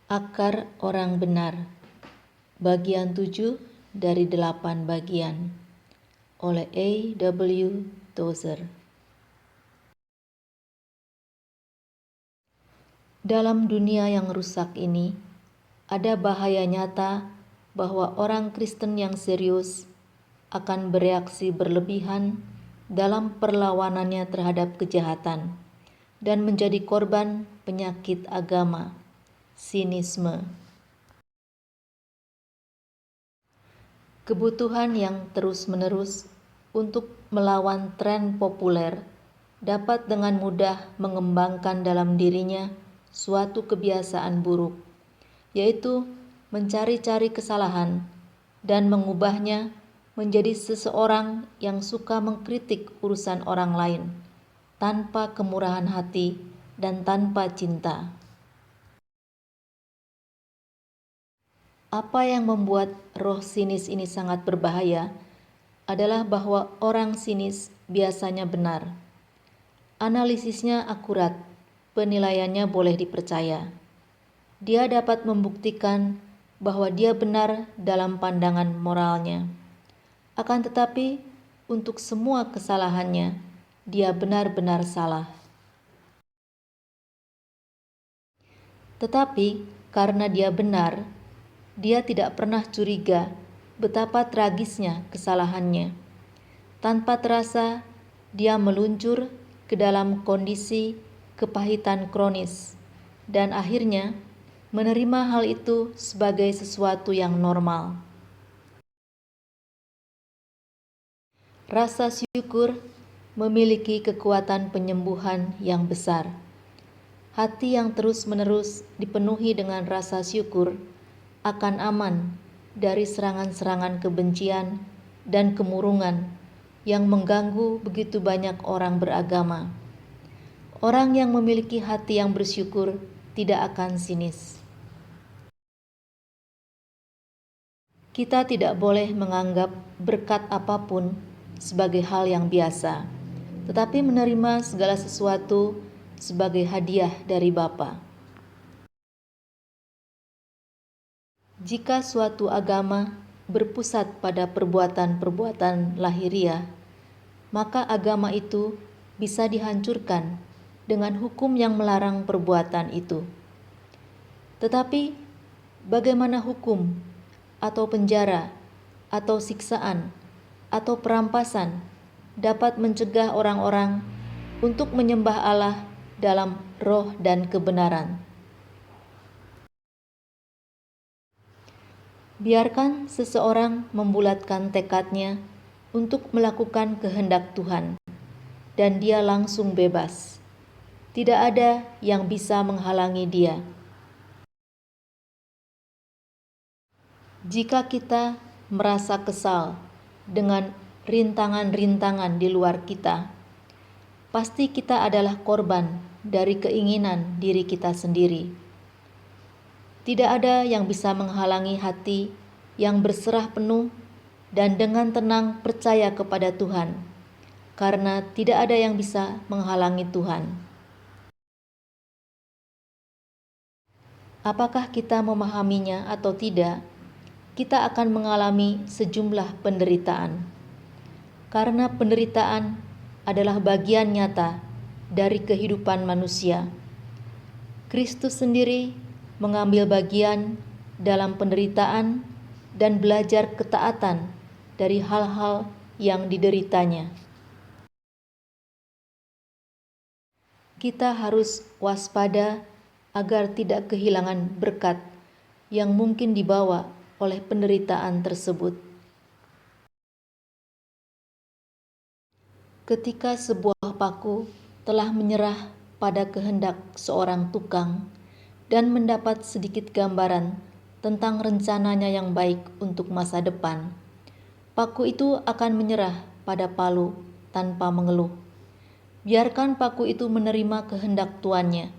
Akar orang benar. Bagian 7 dari 8 bagian. Oleh A. W. Tozer. Dalam dunia yang rusak ini, ada bahaya nyata bahwa orang Kristen yang serius akan bereaksi berlebihan dalam perlawanannya terhadap kejahatan dan menjadi korban penyakit agama, sinisme. Kebutuhan yang terus-menerus untuk melawan tren populer dapat dengan mudah mengembangkan dalam dirinya suatu kebiasaan buruk, yaitu mencari-cari kesalahan dan mengubahnya menjadi seseorang yang suka mengkritik urusan orang lain tanpa kemurahan hati dan tanpa cinta. Apa yang membuat roh sinis ini sangat berbahaya adalah bahwa orang sinis biasanya benar. Analisisnya akurat, penilaiannya boleh dipercaya. Dia dapat membuktikan bahwa dia benar dalam pandangan moralnya. Akan tetapi, untuk semua kesalahannya, dia benar-benar salah. Tetapi karena dia benar, dia tidak pernah curiga betapa tragisnya kesalahannya. Tanpa terasa, dia meluncur ke dalam kondisi kepahitan kronis dan akhirnya menerima hal itu sebagai sesuatu yang normal. Rasa syukur memiliki kekuatan penyembuhan yang besar. Hati yang terus-menerus dipenuhi dengan rasa syukur akan aman dari serangan-serangan kebencian dan kemurungan yang mengganggu begitu banyak orang beragama. Orang yang memiliki hati yang bersyukur tidak akan sinis. Kita tidak boleh menganggap berkat apapun sebagai hal yang biasa, tetapi menerima segala sesuatu sebagai hadiah dari Bapa. Jika suatu agama berpusat pada perbuatan-perbuatan lahiriah, maka agama itu bisa dihancurkan dengan hukum yang melarang perbuatan itu. Tetapi bagaimana hukum atau penjara atau siksaan atau perampasan dapat mencegah orang-orang untuk menyembah Allah dalam roh dan kebenaran? Biarkan seseorang membulatkan tekadnya untuk melakukan kehendak Tuhan, dan dia langsung bebas. Tidak ada yang bisa menghalangi dia. Jika kita merasa kesal dengan rintangan-rintangan di luar kita, pasti kita adalah korban dari keinginan diri kita sendiri. Tidak ada yang bisa menghalangi hati yang berserah penuh dan dengan tenang percaya kepada Tuhan, karena tidak ada yang bisa menghalangi Tuhan. Apakah kita memahaminya atau tidak, kita akan mengalami sejumlah penderitaan. Karena penderitaan adalah bagian nyata dari kehidupan manusia. Kristus sendiri mengambil bagian dalam penderitaan dan belajar ketaatan dari hal-hal yang dideritanya. Kita harus waspada agar tidak kehilangan berkat yang mungkin dibawa oleh penderitaan tersebut. Ketika sebuah paku telah menyerah pada kehendak seorang tukang dan mendapat sedikit gambaran tentang rencananya yang baik untuk masa depan, paku itu akan menyerah pada palu tanpa mengeluh. Biarkan paku itu menerima kehendak tuannya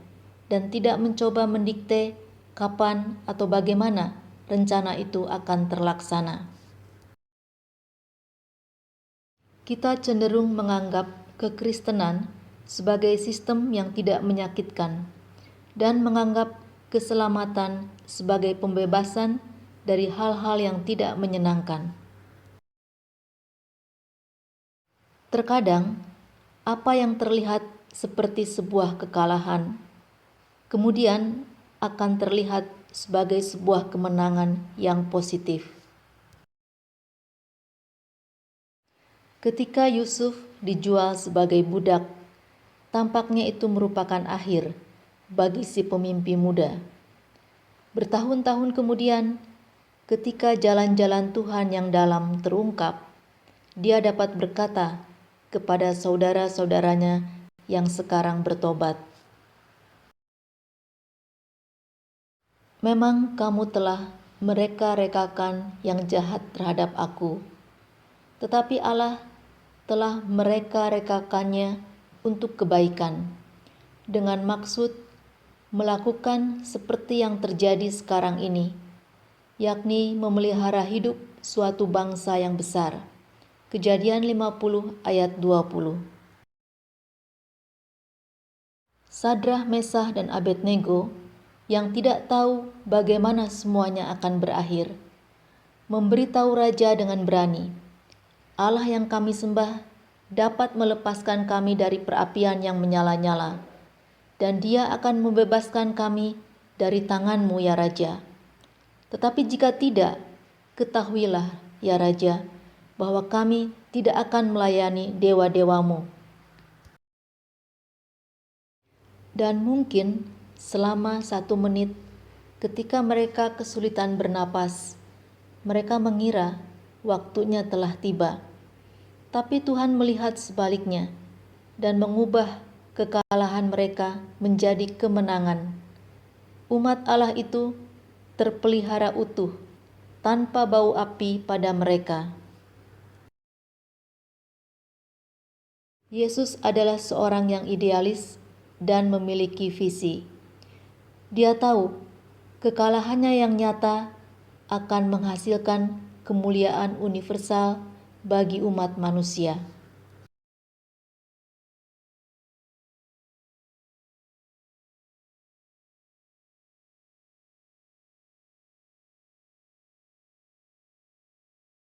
dan tidak mencoba mendikte kapan atau bagaimana rencana itu akan terlaksana. Kita cenderung menganggap kekristenan sebagai sistem yang tidak menyakitkan dan menganggap keselamatan sebagai pembebasan dari hal-hal yang tidak menyenangkan. Terkadang, apa yang terlihat seperti sebuah kekalahan, kemudian akan terlihat sebagai sebuah kemenangan yang positif. Ketika Yusuf dijual sebagai budak, tampaknya itu merupakan akhir bagi si pemimpi muda. Bertahun-tahun kemudian, ketika jalan-jalan Tuhan yang dalam terungkap, dia dapat berkata kepada saudara-saudaranya yang sekarang bertobat, "Memang kamu telah mereka-rekakan yang jahat terhadap aku, tetapi Allah telah mereka-rekakannya untuk kebaikan, dengan maksud melakukan seperti yang terjadi sekarang ini, yakni memelihara hidup suatu bangsa yang besar." Kejadian 50 ayat 20. Sadrah, Mesah, dan Abednego yang tidak tahu bagaimana semuanya akan berakhir, memberitahu raja dengan berani, "Allah yang kami sembah dapat melepaskan kami dari perapian yang menyala-nyala, dan Dia akan membebaskan kami dari tanganmu, ya Raja. Tetapi jika tidak, ketahuilah, ya Raja, bahwa kami tidak akan melayani dewa-dewamu." Dan mungkin selama 1 menit, ketika mereka kesulitan bernapas, mereka mengira waktunya telah tiba. Tapi Tuhan melihat sebaliknya dan mengubah kekalahan mereka menjadi kemenangan. Umat Allah itu terpelihara utuh, tanpa bau api pada mereka. Yesus adalah seorang yang idealis dan memiliki visi. Dia tahu kekalahannya yang nyata akan menghasilkan kemuliaan universal bagi umat manusia.